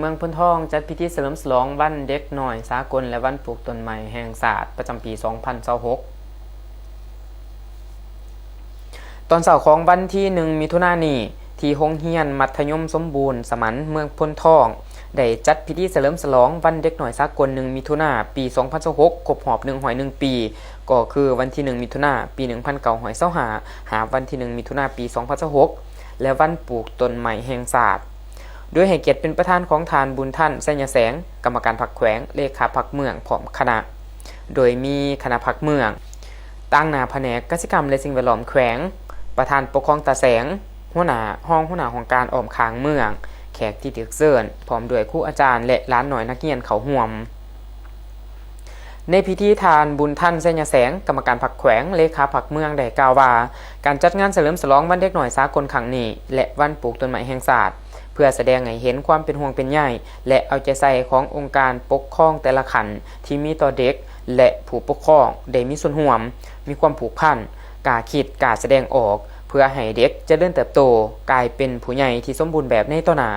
เมืองพ้นทองจัดพิธีเฉลิมฉลองวันเด็กน้อยสากลและวันปลูกต้นไม้แห่งชาติประจำปี 2026 ตอนเช้าของวันที่ 1 มิถุนายนนี้ที่โรงเรียนมัธยมสมบูรณ์สมันเมืองพ้นทองได้จัดพิธีเฉลิมฉลองวันเด็กน้อยสากล 1 มิถุนายน ปี 2026 ครบรอบ101 ปีก็คือวันที่ 1 มิถุนายน ปี 1925 หาวันที่ 1 มิถุนายน ปี 2026 และวันปลูกต้นไม้แห่งชาติโดยให้เกียรติเป็นประธานของทานบุญท่านไสยแสงกรรมการพรรคแขวงเลขาพรรคเมืองพร้อมคณะโดยมีคณะพรรคเมืองตั้งหน้าแผนกกสิกรรมและสิ่งแวดล้อมแขวงประธานปกครองตาแสงหัวหน้าของการอ้อมค้างเมืองแขกที่ถูกเชิญพร้อมด้วยครูอาจารย์และหลานน้อยนักเรียนเข้าร่วมในพิธีทานบุญท่านไสยแสงกรรมการพรรคแขวงเลขาพรรคเมืองได้กล่าวว่าการจัดงานเฉลิมฉลองวันเด็กน้อยสากลครั้งนี้และวันปลูกต้นไม้แห่งชาติเพื่อแสดงให้เห็นความเป็นห่วงเป็นใยและเอาใจใส่ขององค์การปกครองแต่ละขันที่มีต่อเด็กและผู้ปกครองได้มีส่วนร่วมมีความผูกพันกล้าคิดกล้าแสดงออกเพื่อให้เด็กเจริญเติบโตกลายเป็นผู้ใหญ่ที่สมบูรณ์แบบในต่อหน้า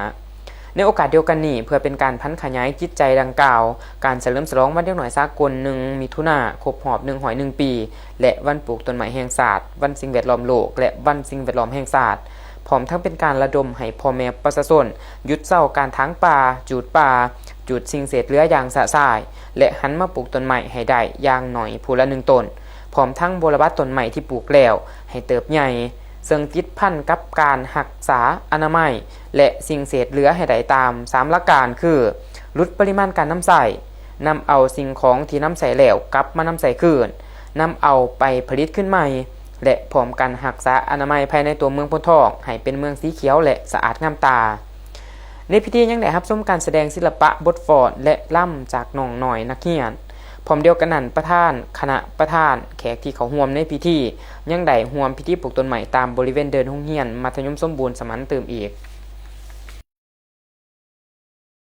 ในโอกาสเดียวกันนี้เพื่อเป็นการพันขยายจิตใจดังกล่าวการเฉลิมฉลองวันเด็กน้อยสากล 1 มิถุนายน ครบรอบ101 ปีและวันปลูกต้นไม้แห่งชาติวันสิ่งแวดล้อมโลกและวันสิ่งแวดล้อมแห่งชาติพร้อมทั้งเป็นการระดมให้พ่อแม่ประชาชนหยุดเศร้าการถางป่าจูดสิ่งเศษเหลืออย่างสะสายและหันมาปลูกต้นไม้ให้ได้อย่างหน่อยผู้ละ1ต้นพร้อมทั้งบำบัดต้นไม้ที่ปลูกแล้วให้เติบใหญ่ซึ่งติดพันกับการรักษาอนามัยและสิ่งเศษเหลือให้ได้ตาม3หลักการคือลดปริมาณการนำใส่นำเอาสิ่งของที่นำใส่แล้วกลับมานำใส่คืนนำเอาไปผลิตขึ้นใหม่และพร้อมกันรักษาอนามัยภายในตัวเมืองพ้นทองให้เป็นเมืองสีเขียวและสะอาดงามตาในพิธียังได้รับชมการแสดงศิลปะบทฟ้อนและล่ำจากน้องน้อยนักเรียนพร้อมเดียวกันนั้นประธานคณะประธานแขกที่เขาร่วมในพิธียังได้ร่วมพิธีปลูกต้นไม้ตามบริเวณเดินโรงเรียนมัธยมสมบูรณ์สมันเติมอีก